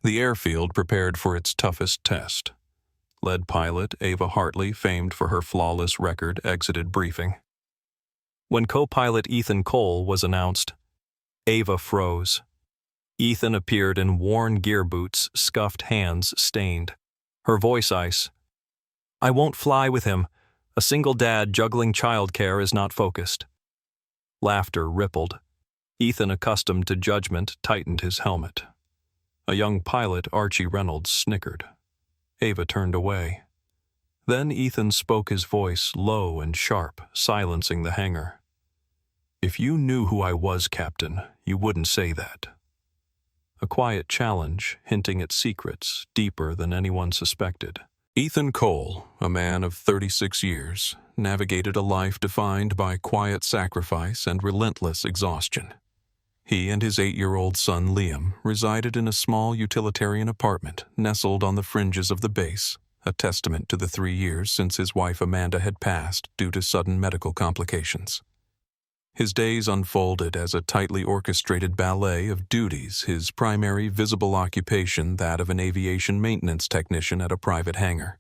The airfield prepared for its toughest test. Lead pilot Ava Hartley, famed for her flawless record, exited briefing. When co-pilot Ethan Cole was announced, Ava froze. Ethan appeared in worn gear boots, scuffed hands stained. Her voice ice. "I won't fly with him. A single dad juggling childcare is not focused." Laughter rippled. Ethan, accustomed to judgment, tightened his helmet. A young pilot, Archie Reynolds, snickered. Ava turned away. Then Ethan spoke, his voice low and sharp, silencing the hangar. "If you knew who I was, Captain, you wouldn't say that." A quiet challenge, hinting at secrets deeper than anyone suspected. Ethan Cole, a man of 36 years, navigated a life defined by quiet sacrifice and relentless exhaustion. He and his 8-year-old son Liam resided in a small utilitarian apartment nestled on the fringes of the base, a testament to the 3 years since his wife Amanda had passed due to sudden medical complications. His days unfolded as a tightly orchestrated ballet of duties, his primary visible occupation that of an aviation maintenance technician at a private hangar.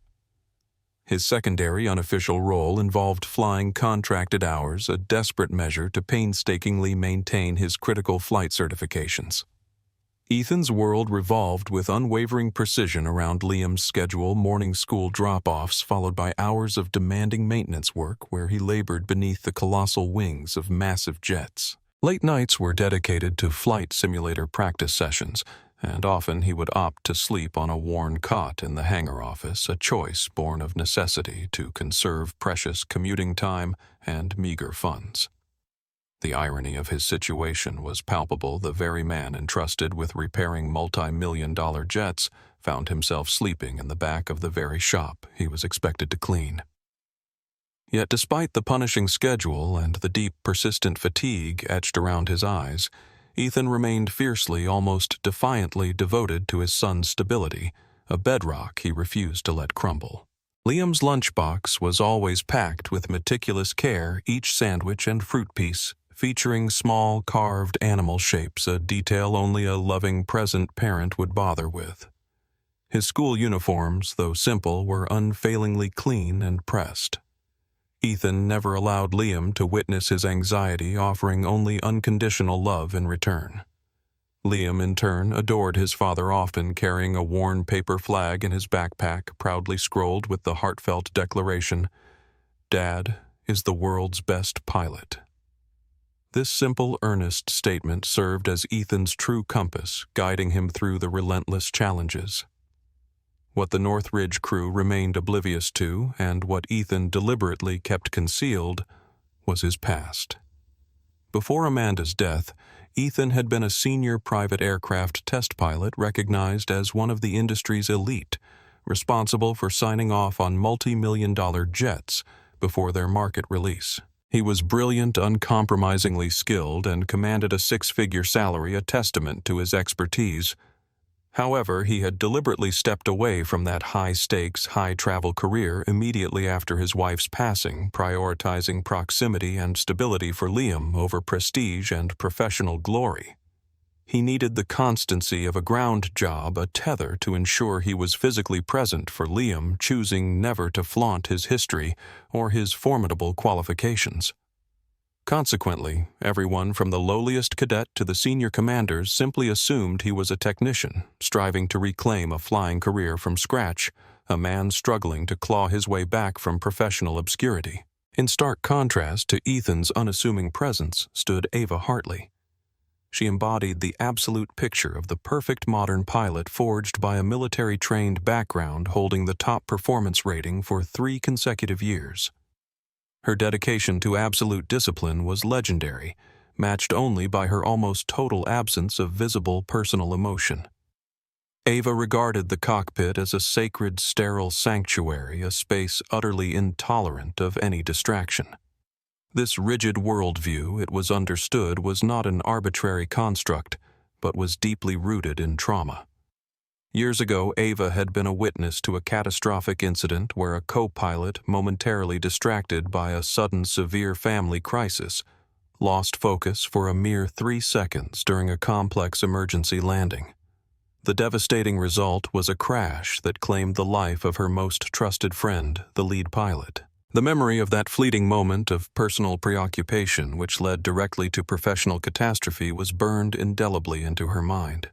His secondary unofficial role involved flying contracted hours, a desperate measure to painstakingly maintain his critical flight certifications. Ethan's world revolved with unwavering precision around Liam's schedule, morning school drop-offs followed by hours of demanding maintenance work where he labored beneath the colossal wings of massive jets. Late nights were dedicated to flight simulator practice sessions, and often he would opt to sleep on a worn cot in the hangar office, a choice born of necessity to conserve precious commuting time and meager funds. The irony of his situation was palpable. The very man entrusted with repairing multi-million-dollar jets found himself sleeping in the back of the very shop he was expected to clean. Yet despite the punishing schedule and the deep, persistent fatigue etched around his eyes, Ethan remained fiercely, almost defiantly devoted to his son's stability, a bedrock he refused to let crumble. Liam's lunchbox was always packed with meticulous care, each sandwich and fruit piece featuring small carved animal shapes, a detail only a loving present parent would bother with. His school uniforms, though simple, were unfailingly clean and pressed. Ethan never allowed Liam to witness his anxiety, offering only unconditional love in return. Liam, in turn, adored his father, often carrying a worn paper flag in his backpack, proudly scrolled with the heartfelt declaration, "Dad is the world's best pilot." This simple, earnest statement served as Ethan's true compass, guiding him through the relentless challenges. What the Northridge crew remained oblivious to, and what Ethan deliberately kept concealed, was his past. Before Amanda's death, Ethan had been a senior private aircraft test pilot recognized as one of the industry's elite, responsible for signing off on multi-million-dollar jets before their market release. He was brilliant, uncompromisingly skilled, and commanded a 6-figure salary, a testament to his expertise. However, he had deliberately stepped away from that high-stakes, high-travel career immediately after his wife's passing, prioritizing proximity and stability for Liam over prestige and professional glory. He needed the constancy of a ground job, a tether to ensure he was physically present for Liam, choosing never to flaunt his history or his formidable qualifications. Consequently, everyone from the lowliest cadet to the senior commanders simply assumed he was a technician, striving to reclaim a flying career from scratch, a man struggling to claw his way back from professional obscurity. In stark contrast to Ethan's unassuming presence stood Ava Hartley. She embodied the absolute picture of the perfect modern pilot, forged by a military-trained background, holding the top performance rating for 3 consecutive years. Her dedication to absolute discipline was legendary, matched only by her almost total absence of visible personal emotion. Ava regarded the cockpit as a sacred, sterile sanctuary, a space utterly intolerant of any distraction. This rigid worldview, it was understood, was not an arbitrary construct, but was deeply rooted in trauma. Years ago, Ava had been a witness to a catastrophic incident where a co-pilot, momentarily distracted by a sudden severe family crisis, lost focus for a mere 3 seconds during a complex emergency landing. The devastating result was a crash that claimed the life of her most trusted friend, the lead pilot. The memory of that fleeting moment of personal preoccupation which led directly to professional catastrophe was burned indelibly into her mind.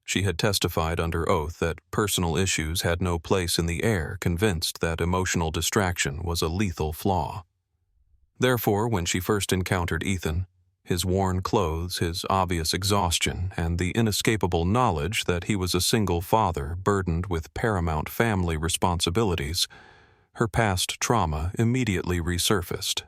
She had testified under oath that personal issues had no place in the air, convinced that emotional distraction was a lethal flaw. Therefore, when she first encountered Ethan, his worn clothes, his obvious exhaustion, and the inescapable knowledge that he was a single father burdened with paramount family responsibilities, her past trauma immediately resurfaced.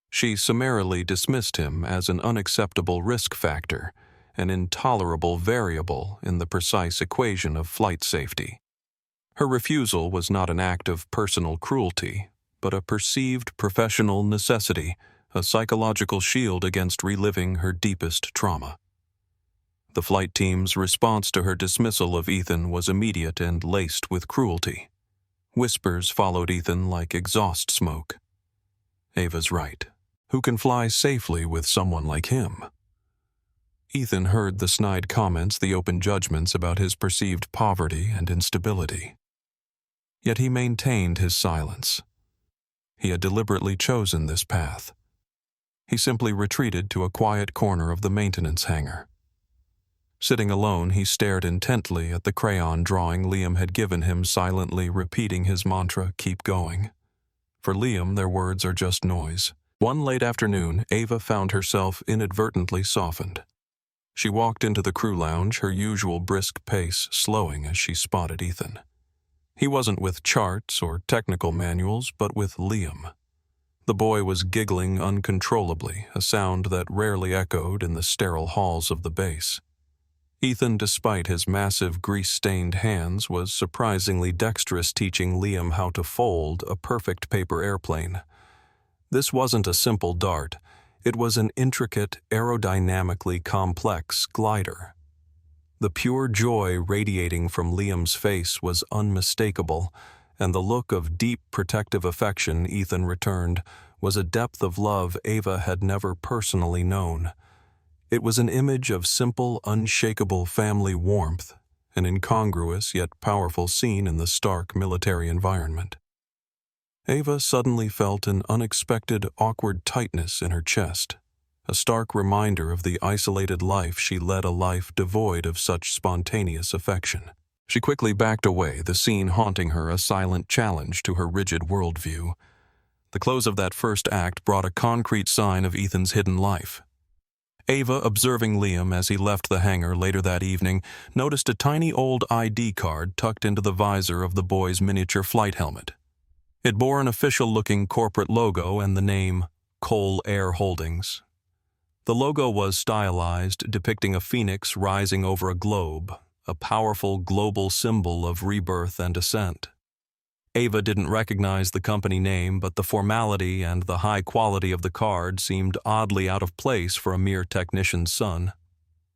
She summarily dismissed him as an unacceptable risk factor, an intolerable variable in the precise equation of flight safety. Her refusal was not an act of personal cruelty, but a perceived professional necessity, a psychological shield against reliving her deepest trauma. The flight team's response to her dismissal of Ethan was immediate and laced with cruelty. Whispers followed Ethan like exhaust smoke. Ava's right. Who can fly safely with someone like him? Ethan heard the snide comments, the open judgments about his perceived poverty and instability. Yet he maintained his silence. He had deliberately chosen this path. He simply retreated to a quiet corner of the maintenance hangar. Sitting alone, he stared intently at the crayon drawing Liam had given him, silently repeating his mantra, "Keep going." For Liam, their words are just noise. One late afternoon, Ava found herself inadvertently softened. She walked into the crew lounge, her usual brisk pace slowing as she spotted Ethan. He wasn't with charts or technical manuals, but with Liam. The boy was giggling uncontrollably, a sound that rarely echoed in the sterile halls of the base. Ethan, despite his massive grease-stained hands, was surprisingly dexterous, teaching Liam how to fold a perfect paper airplane. This wasn't a simple dart. It was an intricate, aerodynamically complex glider. The pure joy radiating from Liam's face was unmistakable, and the look of deep protective affection Ethan returned was a depth of love Ava had never personally known. It was an image of simple, unshakable family warmth, an incongruous yet powerful scene in the stark military environment. Ava suddenly felt an unexpected, awkward tightness in her chest, a stark reminder of the isolated life she led, a life devoid of such spontaneous affection. She quickly backed away, the scene haunting her, a silent challenge to her rigid worldview. The close of that first act brought a concrete sign of Ethan's hidden life. Ava, observing Liam as he left the hangar later that evening, noticed a tiny old ID card tucked into the visor of the boy's miniature flight helmet. It bore an official-looking corporate logo and the name Cole Air Holdings. The logo was stylized, depicting a phoenix rising over a globe, a powerful global symbol of rebirth and ascent. Ava didn't recognize the company name, but the formality and the high quality of the card seemed oddly out of place for a mere technician's son.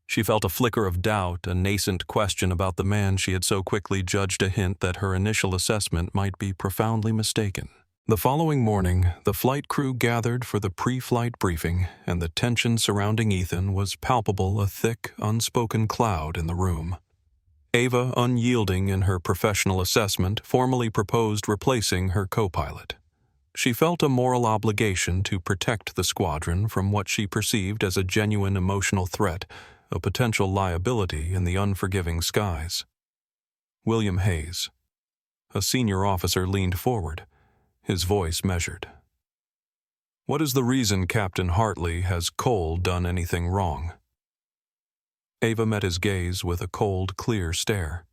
She felt a flicker of doubt, a nascent question about the man she had so quickly judged, a hint that her initial assessment might be profoundly mistaken. The following morning, the flight crew gathered for the pre-flight briefing, and the tension surrounding Ethan was palpable, a thick, unspoken cloud in the room. Ava, unyielding in her professional assessment, formally proposed replacing her co-pilot. She felt a moral obligation to protect the squadron from what she perceived as a genuine emotional threat, a potential liability in the unforgiving skies. William Hayes, a senior officer, leaned forward, his voice measured. "What is the reason Captain Hartley? Has Cole done anything wrong?" Ava met his gaze with a cold, clear stare.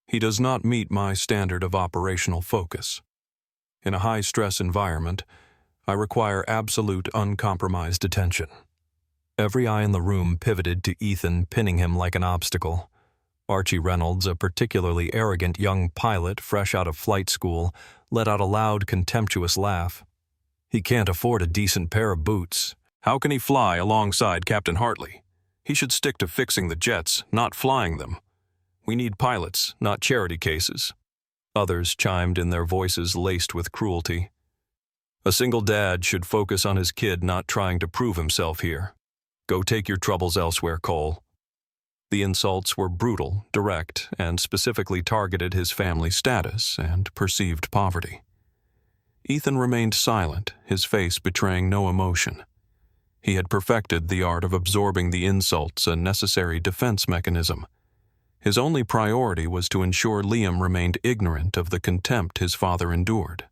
"He does not meet my standard of operational focus. In a high-stress environment, I require absolute, uncompromised attention." Every eye in the room pivoted to Ethan, pinning him like an obstacle. Archie Reynolds, a particularly arrogant young pilot fresh out of flight school, let out a loud, contemptuous laugh. "He can't afford a decent pair of boots. How can he fly alongside Captain Hartley? He should stick to fixing the jets, not flying them. We need pilots, not charity cases." Others chimed in, their voices laced with cruelty. "A single dad should focus on his kid, not trying to prove himself here. Go take your troubles elsewhere, Cole." The insults were brutal, direct, and specifically targeted his family status and perceived poverty. Ethan remained silent, his face betraying no emotion. He had perfected the art of absorbing the insults, a necessary defense mechanism. His only priority was to ensure Liam remained ignorant of the contempt his father endured.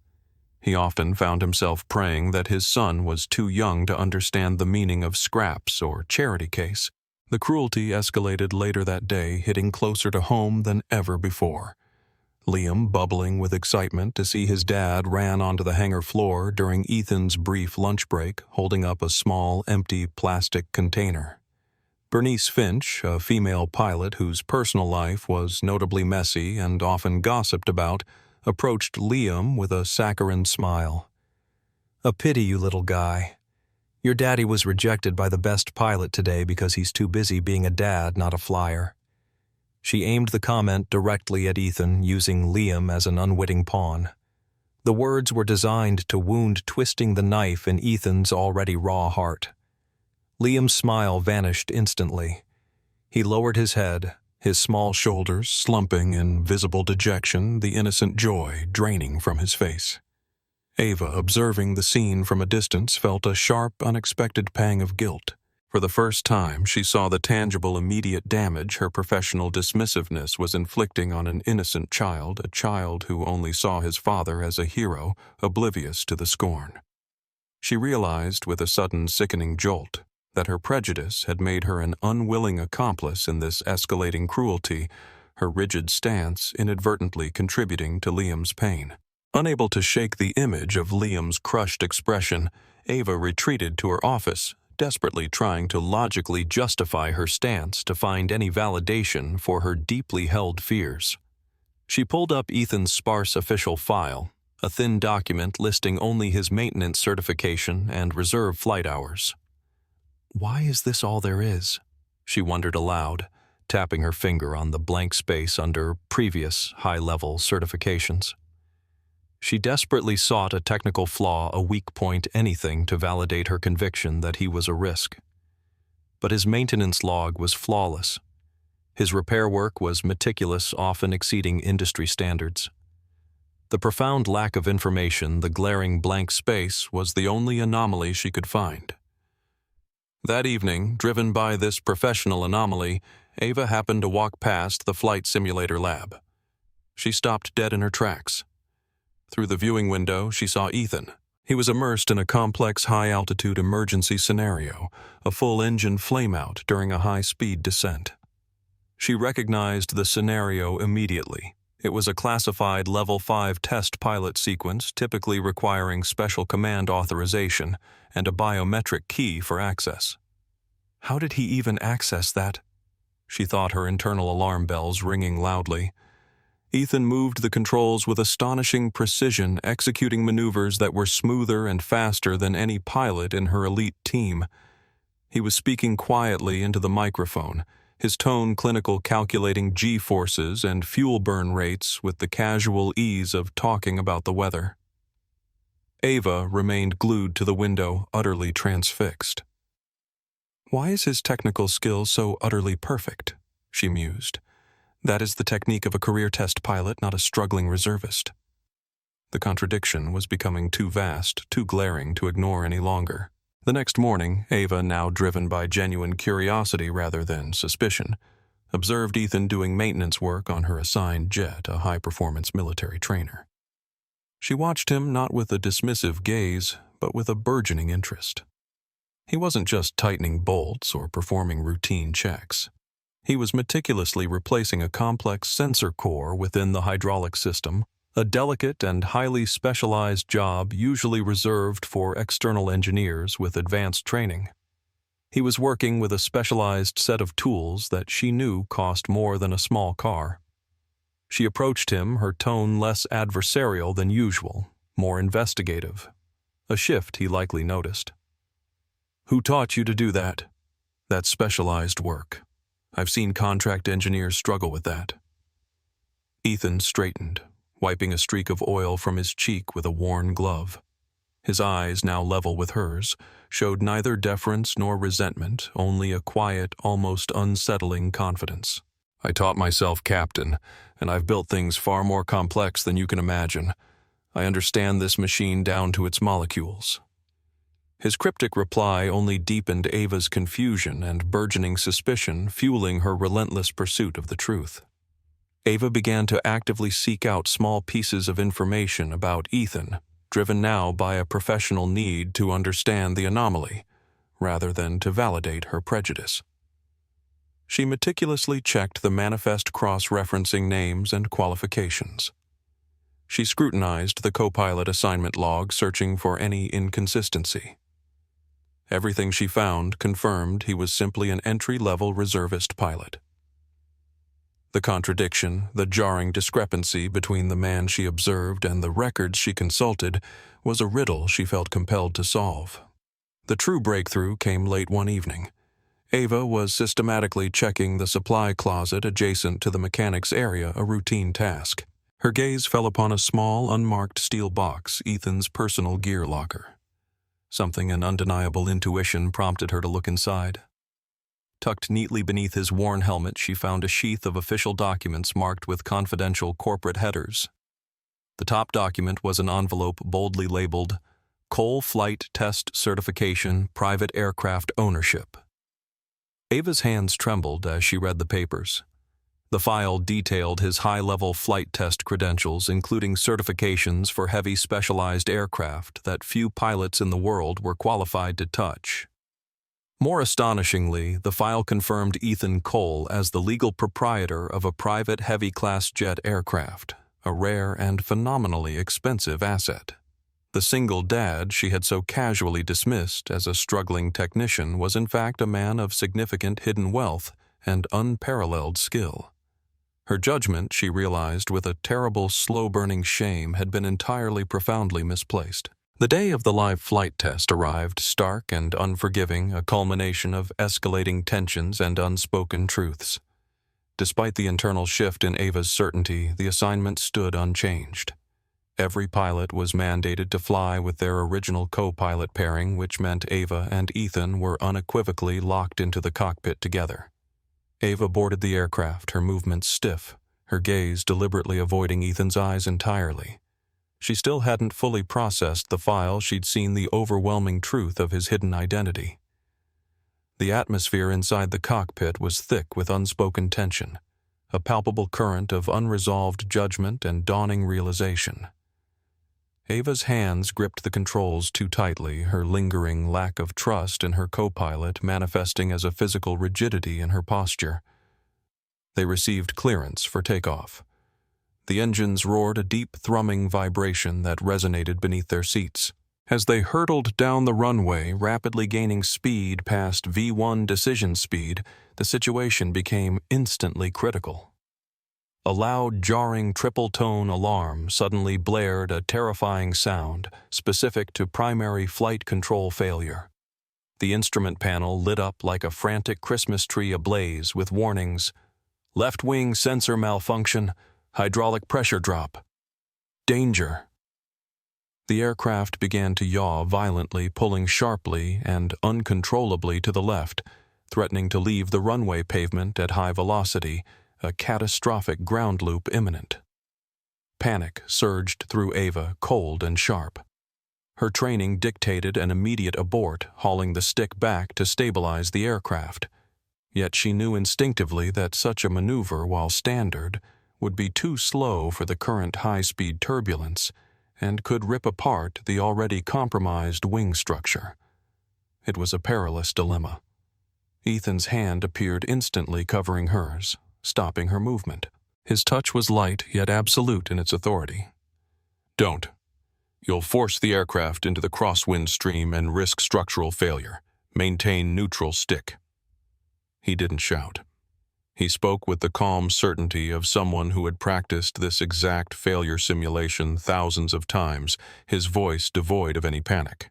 He often found himself praying that his son was too young to understand the meaning of scraps or charity case. The cruelty escalated later that day, hitting closer to home than ever before. Liam, bubbling with excitement to see his dad, ran onto the hangar floor during Ethan's brief lunch break, holding up a small, empty plastic container. Bernice Finch, a female pilot whose personal life was notably messy and often gossiped about, approached Liam with a saccharine smile. "A pity, you little guy. Your daddy was rejected by the best pilot today because he's too busy being a dad, not a flyer." She aimed the comment directly at Ethan, using Liam as an unwitting pawn. The words were designed to wound, twisting the knife in Ethan's already raw heart. Liam's smile vanished instantly. He lowered his head, his small shoulders slumping in visible dejection, the innocent joy draining from his face. Ava, observing the scene from a distance, felt a sharp, unexpected pang of guilt. For the first time, she saw the tangible, immediate damage her professional dismissiveness was inflicting on an innocent child, a child who only saw his father as a hero, oblivious to the scorn. She realized, with a sudden sickening jolt, that her prejudice had made her an unwilling accomplice in this escalating cruelty, her rigid stance inadvertently contributing to Liam's pain. Unable to shake the image of Liam's crushed expression, Ava retreated to her office, desperately trying to logically justify her stance to find any validation for her deeply held fears. She pulled up Ethan's sparse official file, a thin document listing only his maintenance certification and reserve flight hours. "Why is this all there is?" she wondered aloud, tapping her finger on the blank space under previous high-level certifications. She desperately sought a technical flaw, a weak point, anything to validate her conviction that he was a risk. But his maintenance log was flawless. His repair work was meticulous, often exceeding industry standards. The profound lack of information, the glaring blank space, was the only anomaly she could find. That evening, driven by this professional anomaly, Ava happened to walk past the flight simulator lab. She stopped dead in her tracks. Through the viewing window, she saw Ethan. He was immersed in a complex high-altitude emergency scenario, a full-engine flameout during a high-speed descent. She recognized the scenario immediately. It was a classified Level 5 test pilot sequence, typically requiring special command authorization and a biometric key for access. How did he even access that? She thought, her internal alarm bells ringing loudly. Ethan moved the controls with astonishing precision, executing maneuvers that were smoother and faster than any pilot in her elite team. He was speaking quietly into the microphone, his tone clinical, calculating G-forces and fuel burn rates with the casual ease of talking about the weather. Ava remained glued to the window, utterly transfixed. "Why is his technical skill so utterly perfect?" she mused. "That is the technique of a career test pilot, not a struggling reservist." The contradiction was becoming too vast, too glaring to ignore any longer. The next morning, Ava, now driven by genuine curiosity rather than suspicion, observed Ethan doing maintenance work on her assigned jet, a high-performance military trainer. She watched him not with a dismissive gaze, but with a burgeoning interest. He wasn't just tightening bolts or performing routine checks. He was meticulously replacing a complex sensor core within the hydraulic system, a delicate and highly specialized job usually reserved for external engineers with advanced training. He was working with a specialized set of tools that she knew cost more than a small car. She approached him, her tone less adversarial than usual, more investigative, a shift he likely noticed. "Who taught you to do that? That specialized work. I've seen contract engineers struggle with that." Ethan straightened, wiping a streak of oil from his cheek with a worn glove. His eyes, now level with hers, showed neither deference nor resentment, only a quiet, almost unsettling confidence. "I taught myself captain, and I've built things far more complex than you can imagine. I understand this machine down to its molecules." His cryptic reply only deepened Ava's confusion and burgeoning suspicion, fueling her relentless pursuit of the truth. Ava began to actively seek out small pieces of information about Ethan, driven now by a professional need to understand the anomaly, rather than to validate her prejudice. She meticulously checked the manifest cross-referencing names and qualifications. She scrutinized the co-pilot assignment log, searching for any inconsistency. Everything she found confirmed he was simply an entry-level reservist pilot. The contradiction, the jarring discrepancy between the man she observed and the records she consulted, was a riddle she felt compelled to solve. The true breakthrough came late one evening. Ava was systematically checking the supply closet adjacent to the mechanic's area, a routine task. Her gaze fell upon a small, unmarked steel box, Ethan's personal gear locker. Something an undeniable intuition prompted her to look inside. Tucked neatly beneath his worn helmet, she found a sheath of official documents marked with confidential corporate headers. The top document was an envelope boldly labeled Cole Flight Test Certification, Private Aircraft Ownership. Ava's hands trembled as she read the papers. The file detailed his high-level flight test credentials, including certifications for heavy specialized aircraft that few pilots in the world were qualified to touch. More astonishingly, the file confirmed Ethan Cole as the legal proprietor of a private heavy-class jet aircraft, a rare and phenomenally expensive asset. The single dad she had so casually dismissed as a struggling technician was in fact a man of significant hidden wealth and unparalleled skill. Her judgment, she realized with a terrible, slow-burning shame, had been entirely profoundly misplaced. The day of the live flight test arrived, stark and unforgiving, a culmination of escalating tensions and unspoken truths. Despite the internal shift in Ava's certainty, the assignment stood unchanged. Every pilot was mandated to fly with their original co-pilot pairing, which meant Ava and Ethan were unequivocally locked into the cockpit together. Ava boarded the aircraft, her movements stiff, her gaze deliberately avoiding Ethan's eyes entirely. She still hadn't fully processed the file she'd seen the overwhelming truth of his hidden identity. The atmosphere inside the cockpit was thick with unspoken tension, a palpable current of unresolved judgment and dawning realization. Ava's hands gripped the controls too tightly, her lingering lack of trust in her co-pilot manifesting as a physical rigidity in her posture. They received clearance for takeoff. The engines roared a deep, thrumming vibration that resonated beneath their seats. As they hurtled down the runway, rapidly gaining speed past V1 decision speed, the situation became instantly critical. A loud, jarring triple-tone alarm suddenly blared, a terrifying sound specific to primary flight control failure. The instrument panel lit up like a frantic Christmas tree ablaze with warnings: left wing sensor malfunction, hydraulic pressure drop, danger. The aircraft began to yaw violently, pulling sharply and uncontrollably to the left, threatening to leave the runway pavement at high velocity, a catastrophic ground loop imminent. Panic surged through Ava, cold and sharp. Her training dictated an immediate abort, hauling the stick back to stabilize the aircraft. Yet she knew instinctively that such a maneuver, while standard, would be too slow for the current high-speed turbulence and could rip apart the already compromised wing structure. It was a perilous dilemma. Ethan's hand appeared instantly covering hers, stopping her movement. His touch was light yet absolute in its authority. "Don't. You'll force the aircraft into the crosswind stream and risk structural failure. Maintain neutral stick." He didn't shout. He spoke with the calm certainty of someone who had practiced this exact failure simulation thousands of times, his voice devoid of any panic.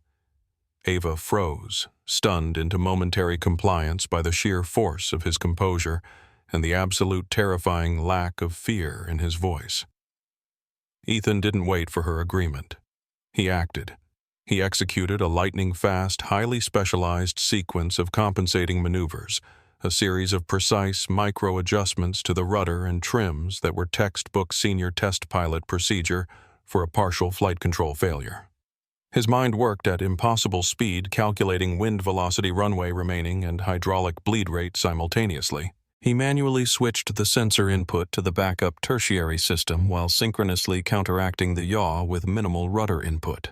Ava froze, stunned into momentary compliance by the sheer force of his composure and the absolute terrifying lack of fear in his voice. Ethan didn't wait for her agreement. He acted. He executed a lightning-fast, highly specialized sequence of compensating maneuvers, a series of precise micro-adjustments to the rudder and trims that were textbook senior test pilot procedure for a partial flight control failure. His mind worked at impossible speed, calculating wind velocity, runway remaining, and hydraulic bleed rate simultaneously. He manually switched the sensor input to the backup tertiary system while synchronously counteracting the yaw with minimal rudder input.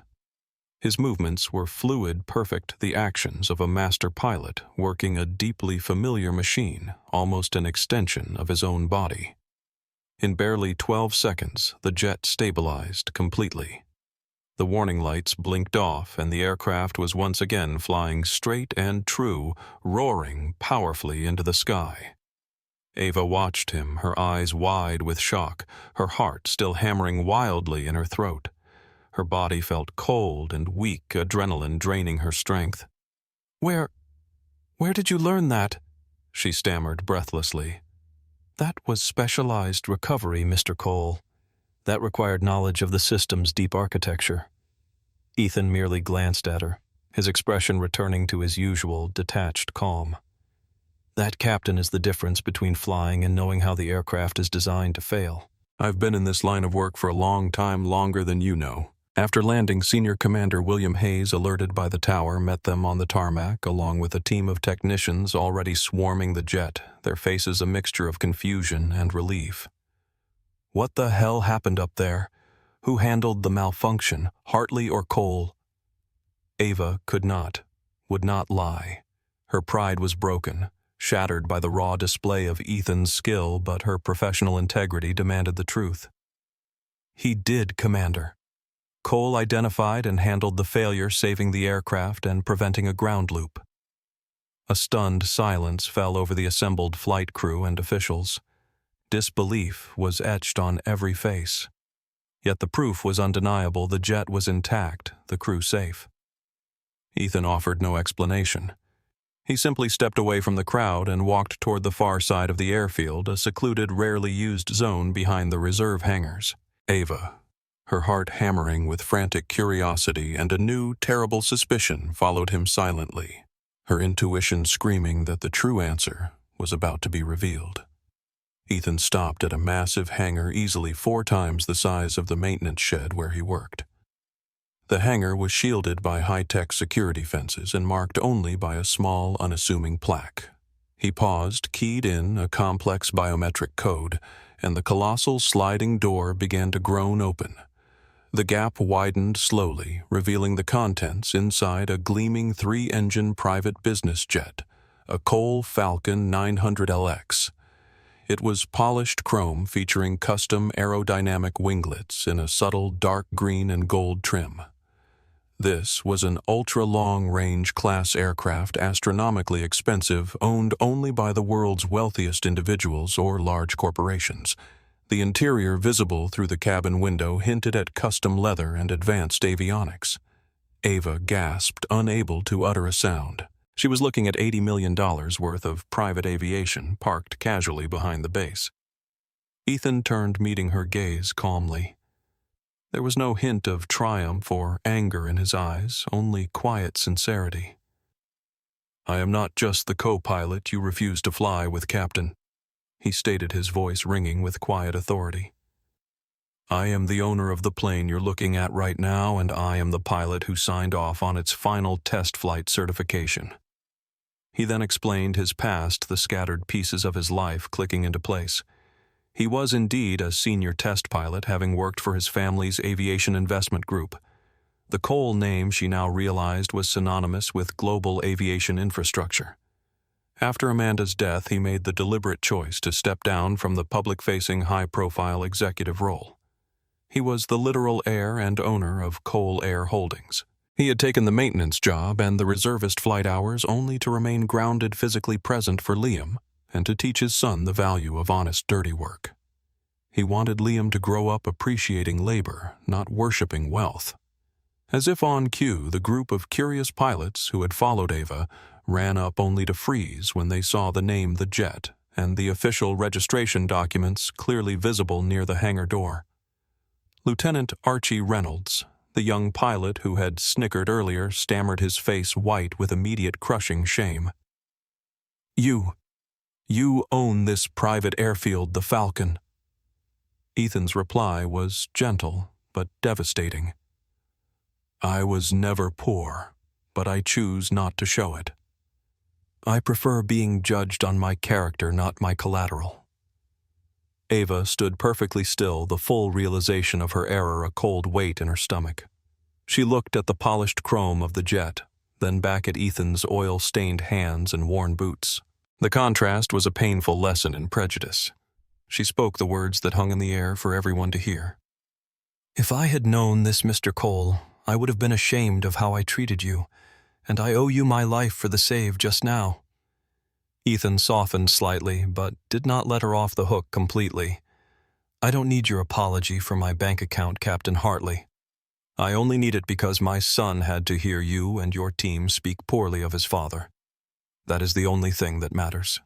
His movements were fluid, perfect, the actions of a master pilot working a deeply familiar machine, almost an extension of his own body. In barely 12 seconds, the jet stabilized completely. The warning lights blinked off, and the aircraft was once again flying straight and true, roaring powerfully into the sky. Ava watched him, her eyes wide with shock, her heart still hammering wildly in her throat. Her body felt cold and weak, adrenaline draining her strength. Where did you learn that?" she stammered breathlessly. "That was specialized recovery, Mr. Cole. That required knowledge of the system's deep architecture." Ethan merely glanced at her, his expression returning to his usual, detached calm. "That, Captain, is the difference between flying and knowing how the aircraft is designed to fail. I've been in this line of work for a long time, longer than you know." After landing, Senior Commander William Hayes, alerted by the tower, met them on the tarmac, along with a team of technicians already swarming the jet, their faces a mixture of confusion and relief. What the hell happened up there? Who handled the malfunction, Hartley or Cole? Ava would not lie. Her pride was broken, shattered by the raw display of Ethan's skill, but her professional integrity demanded the truth. "He did, Commander. Cole identified and handled the failure, saving the aircraft and preventing a ground loop." A stunned silence fell over the assembled flight crew and officials. Disbelief was etched on every face. Yet the proof was undeniable: the jet was intact, the crew safe. Ethan offered no explanation. He simply stepped away from the crowd and walked toward the far side of the airfield, a secluded, rarely used zone behind the reserve hangars. Ava, her heart hammering with frantic curiosity and a new, terrible suspicion, followed him silently, her intuition screaming that the true answer was about to be revealed. Ethan stopped at a massive hangar easily 4 times the size of the maintenance shed where he worked. The hangar was shielded by high-tech security fences and marked only by a small, unassuming plaque. He paused, keyed in a complex biometric code, and the colossal sliding door began to groan open. The gap widened slowly, revealing the contents inside a gleaming 3-engine private business jet, a Cole Falcon 900LX. It was polished chrome featuring custom aerodynamic winglets in a subtle dark green and gold trim. This was an ultra-long-range class aircraft, astronomically expensive, owned only by the world's wealthiest individuals or large corporations. The interior, visible through the cabin window, hinted at custom leather and advanced avionics. Ava gasped, unable to utter a sound. She was looking at $80 million worth of private aviation parked casually behind the base. Ethan turned, meeting her gaze calmly. There was no hint of triumph or anger in his eyes, only quiet sincerity. "I am not just the co-pilot you refused to fly with, Captain," he stated, his voice ringing with quiet authority. "I am the owner of the plane you're looking at right now, and I am the pilot who signed off on its final test flight certification." He then explained his past, the scattered pieces of his life clicking into place. He was indeed a senior test pilot, having worked for his family's aviation investment group. The Cole name, she now realized, was synonymous with global aviation infrastructure. After Amanda's death, he made the deliberate choice to step down from the public-facing, high-profile executive role. He was the literal heir and owner of Cole Air Holdings. He had taken the maintenance job and the reservist flight hours only to remain grounded, physically present for Liam, and to teach his son the value of honest, dirty work. He wanted Liam to grow up appreciating labor, not worshiping wealth. As if on cue, the group of curious pilots who had followed Ava ran up only to freeze when they saw the name "The Jet" and the official registration documents clearly visible near the hangar door. Lieutenant Archie Reynolds, The young pilot who had snickered earlier stammered, his face white with immediate crushing shame. You own this private airfield, the Falcon." Ethan's reply was gentle but devastating. "I was never poor, but I choose not to show it. I prefer being judged on my character, not my collateral." Ava stood perfectly still, the full realization of her error a cold weight in her stomach. She looked at the polished chrome of the jet, then back at Ethan's oil-stained hands and worn boots. The contrast was a painful lesson in prejudice. She spoke the words that hung in the air for everyone to hear. "If I had known this, Mr. Cole, I would have been ashamed of how I treated you, and I owe you my life for the save just now." Ethan softened slightly, but did not let her off the hook completely. "I don't need your apology for my bank account, Captain Hartley. I only need it because my son had to hear you and your team speak poorly of his father. That is the only thing that matters."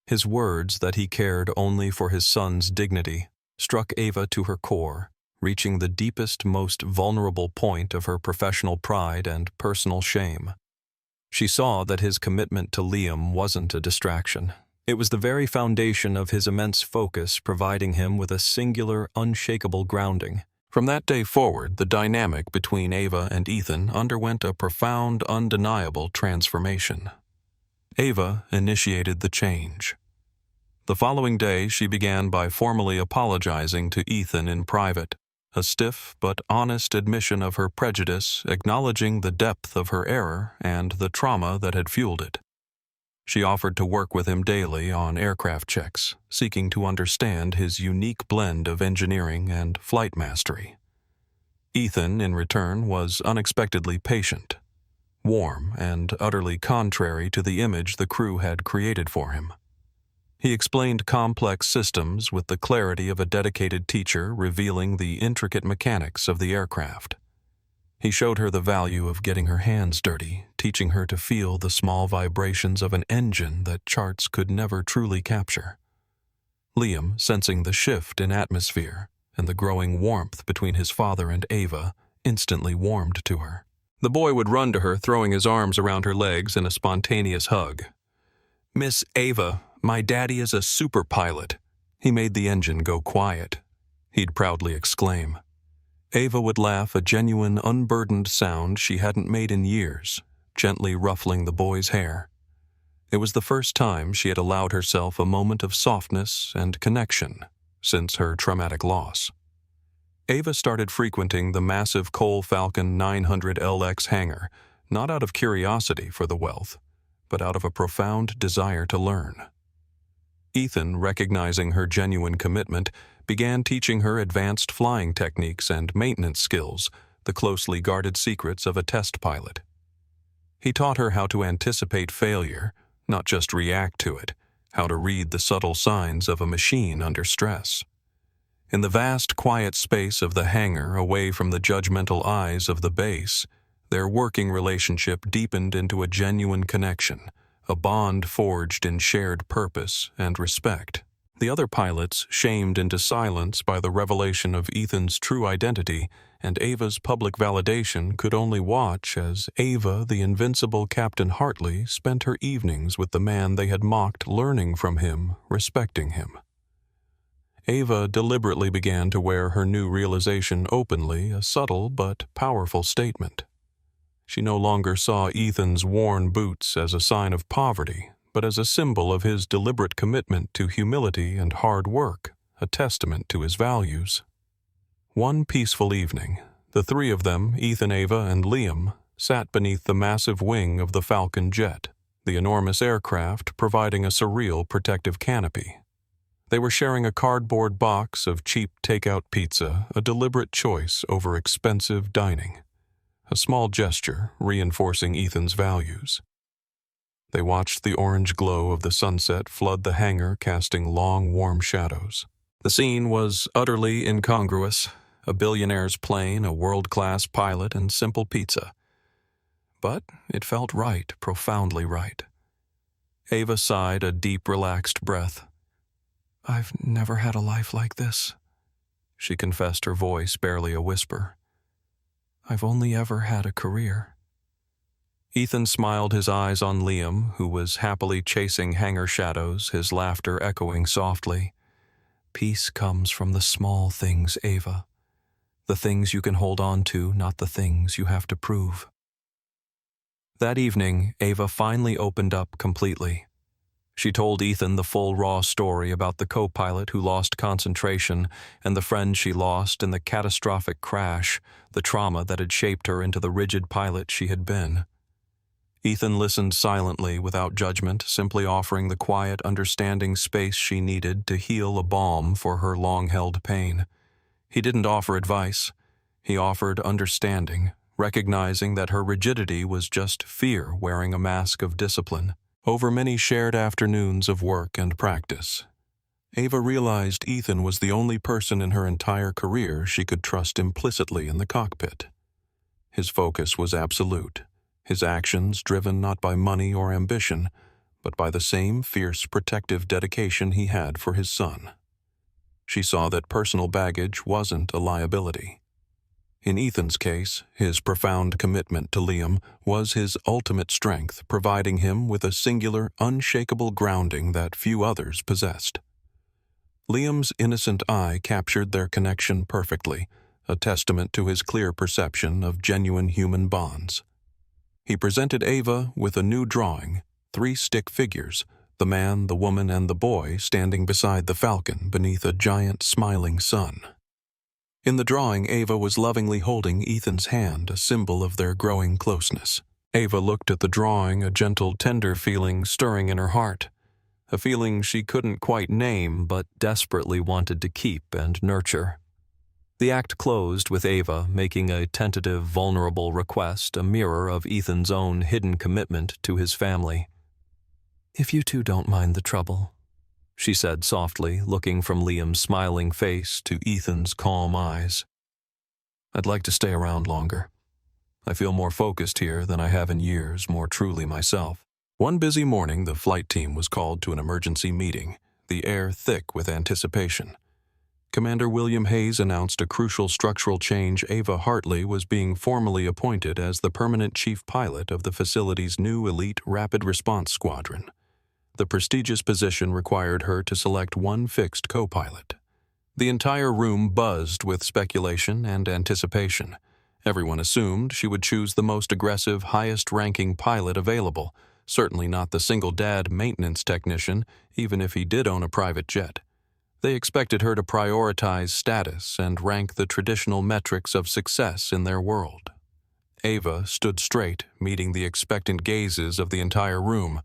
His words that he cared only for his son's dignity struck Ava to her core, reaching the deepest, most vulnerable point of her professional pride and personal shame. She saw that his commitment to Liam wasn't a distraction. It was the very foundation of his immense focus, providing him with a singular, unshakable grounding. From that day forward, the dynamic between Ava and Ethan underwent a profound, undeniable transformation. Ava initiated the change. The following day, she began by formally apologizing to Ethan in private, a stiff but honest admission of her prejudice, acknowledging the depth of her error and the trauma that had fueled it. She offered to work with him daily on aircraft checks, seeking to understand his unique blend of engineering and flight mastery. Ethan, in return, was unexpectedly patient, warm, and utterly contrary to the image the crew had created for him. He explained complex systems with the clarity of a dedicated teacher, revealing the intricate mechanics of the aircraft. He showed her the value of getting her hands dirty, teaching her to feel the small vibrations of an engine that charts could never truly capture. Liam, sensing the shift in atmosphere and the growing warmth between his father and Ava, instantly warmed to her. The boy would run to her, throwing his arms around her legs in a spontaneous hug. "Miss Ava, my daddy is a super pilot." He made the engine go quiet. He'd proudly exclaim. Ava would laugh, a genuine, unburdened sound she hadn't made in years, gently ruffling the boy's hair. It was the first time she had allowed herself a moment of softness and connection since her traumatic loss. Ava started frequenting the massive Cole Falcon 900LX hangar, not out of curiosity for the wealth, but out of a profound desire to learn. Ethan, recognizing her genuine commitment, began teaching her advanced flying techniques and maintenance skills, the closely guarded secrets of a test pilot. He taught her how to anticipate failure, not just react to it, how to read the subtle signs of a machine under stress. In the vast, quiet space of the hangar, away from the judgmental eyes of the base, their working relationship deepened into a genuine connection, a bond forged in shared purpose and respect. The other pilots, shamed into silence by the revelation of Ethan's true identity and Ava's public validation, could only watch as Ava, the invincible Captain Hartley, spent her evenings with the man they had mocked, learning from him, respecting him. Ava deliberately began to wear her new realization openly, a subtle but powerful statement. She no longer saw Ethan's worn boots as a sign of poverty, but as a symbol of his deliberate commitment to humility and hard work, a testament to his values. One peaceful evening, the three of them, Ethan, Ava, and Liam, sat beneath the massive wing of the Falcon jet, the enormous aircraft providing a surreal protective canopy. They were sharing a cardboard box of cheap takeout pizza, a deliberate choice over expensive dining, a small gesture reinforcing Ethan's values. They watched the orange glow of the sunset flood the hangar, casting long, warm shadows. The scene was utterly incongruous, a billionaire's plane, a world-class pilot, and simple pizza. But it felt right, profoundly right. Ava sighed a deep, relaxed breath. "I've never had a life like this," she confessed, her voice barely a whisper. I've only ever had a career." Ethan smiled his eyes on Liam, who was happily chasing hangar shadows, his laughter echoing softly. "Peace comes from the small things, Ava. The things you can hold on to, not the things you have to prove." That evening, Ava finally opened up completely. She told Ethan the full raw story about the co-pilot who lost concentration and the friend she lost in the catastrophic crash, the trauma that had shaped her into the rigid pilot she had been. Ethan listened silently without judgment, simply offering the quiet, understanding space she needed to heal a balm for her long-held pain. He didn't offer advice. He offered understanding, recognizing that her rigidity was just fear wearing a mask of discipline. Over many shared afternoons of work and practice, Ava realized Ethan was the only person in her entire career she could trust implicitly in the cockpit. His focus was absolute, his actions driven not by money or ambition, but by the same fierce protective dedication he had for his son. She saw that personal baggage wasn't a liability. In Ethan's case, his profound commitment to Liam was his ultimate strength, providing him with a singular, unshakable grounding that few others possessed. Liam's innocent eye captured their connection perfectly, a testament to his clear perception of genuine human bonds. He presented Ava with a new drawing, 3 stick figures, the man, the woman, and the boy standing beside the Falcon beneath a giant smiling sun. In the drawing, Ava was lovingly holding Ethan's hand, a symbol of their growing closeness. Ava looked at the drawing, a gentle, tender feeling stirring in her heart, a feeling she couldn't quite name but desperately wanted to keep and nurture. The act closed with Ava making a tentative, vulnerable request, a mirror of Ethan's own hidden commitment to his family. "If you two don't mind the trouble," she said softly, looking from Liam's smiling face to Ethan's calm eyes. "I'd like to stay around longer. I feel more focused here than I have in years, more truly myself." One busy morning, the flight team was called to an emergency meeting, the air thick with anticipation. Commander William Hayes announced a crucial structural change. Ava Hartley was being formally appointed as the permanent chief pilot of the facility's new elite rapid response squadron. The prestigious position required her to select one fixed co-pilot. The entire room buzzed with speculation and anticipation. Everyone assumed she would choose the most aggressive, highest-ranking pilot available, certainly not the single-dad maintenance technician, even if he did own a private jet. They expected her to prioritize status and rank the traditional metrics of success in their world. Ava stood straight, meeting the expectant gazes of the entire room.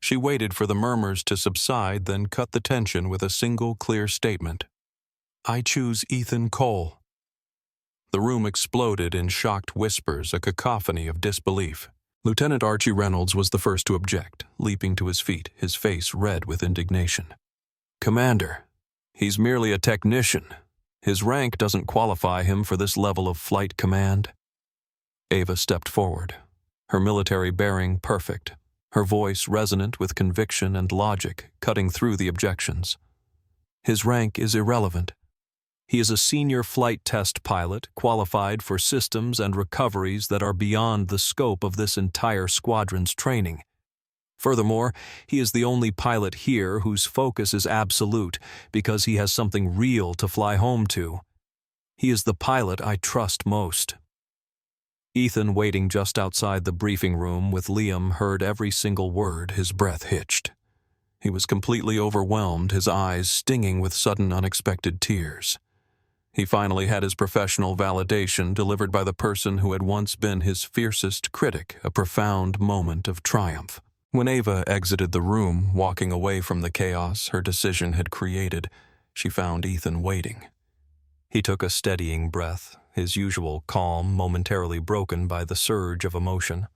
She waited for the murmurs to subside, then cut the tension with a single clear statement. "I choose Ethan Cole." The room exploded in shocked whispers, a cacophony of disbelief. Lieutenant Archie Reynolds was the first to object, leaping to his feet, his face red with indignation. "Commander, he's merely a technician. His rank doesn't qualify him for this level of flight command." Ava stepped forward, her military bearing perfect, her voice resonant with conviction and logic, cutting through the objections. "His rank is irrelevant. He is a senior flight test pilot, qualified for systems and recoveries that are beyond the scope of this entire squadron's training. Furthermore, he is the only pilot here whose focus is absolute because he has something real to fly home to. He is the pilot I trust most." Ethan, waiting just outside the briefing room with Liam, heard every single word, his breath hitched. He was completely overwhelmed, his eyes stinging with sudden unexpected tears. He finally had his professional validation delivered by the person who had once been his fiercest critic, a profound moment of triumph. When Ava exited the room, walking away from the chaos her decision had created, she found Ethan waiting. He took a steadying breath, his usual calm momentarily broken by the surge of emotion.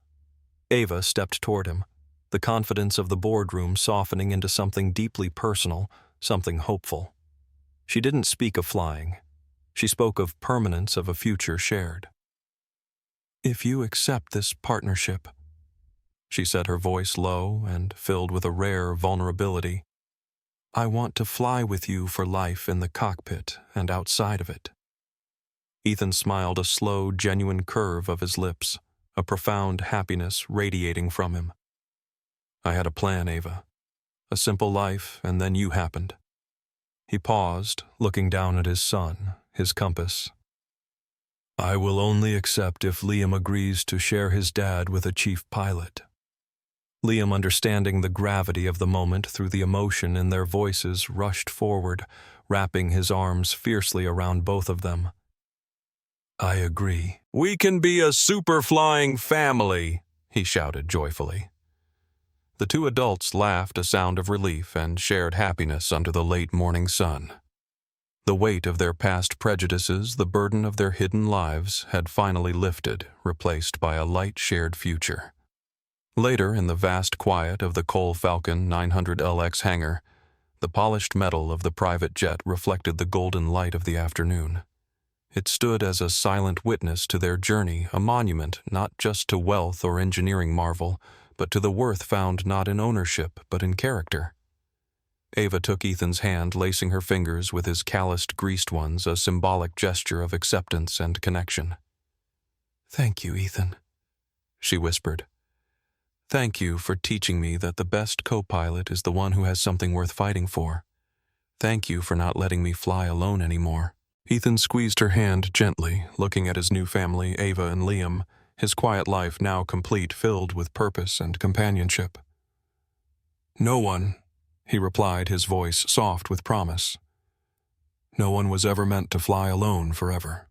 Ava stepped toward him, the confidence of the boardroom softening into something deeply personal, something hopeful. She didn't speak of flying. She spoke of permanence of a future shared. "If you accept this partnership," she said, her voice low and filled with a rare vulnerability, "I want to fly with you for life in the cockpit and outside of it." Ethan smiled, a slow, genuine curve of his lips, a profound happiness radiating from him. I had a plan, Ava. A simple life, and then you happened. He paused, looking down at his son, his compass. I will only accept if Liam agrees to share his dad with a chief pilot. Liam, understanding the gravity of the moment through the emotion in their voices, rushed forward, wrapping his arms fiercely around both of them. I agree. We can be a super-flying family, he shouted joyfully. The two adults laughed, a sound of relief and shared happiness under the late morning sun. The weight of their past prejudices, the burden of their hidden lives, had finally lifted, replaced by a light shared future. Later, in the vast quiet of the Cole Falcon 900LX hangar, the polished metal of the private jet reflected the golden light of the afternoon. It stood as a silent witness to their journey, a monument not just to wealth or engineering marvel, but to the worth found not in ownership, but in character. Ava took Ethan's hand, lacing her fingers with his calloused, greased ones, a symbolic gesture of acceptance and connection. Thank you, Ethan, she whispered. Thank you for teaching me that the best co-pilot is the one who has something worth fighting for. Thank you for not letting me fly alone anymore. Ethan squeezed her hand gently, looking at his new family, Ava and Liam, his quiet life now complete, filled with purpose and companionship. No one, he replied, his voice soft with promise. No one was ever meant to fly alone forever.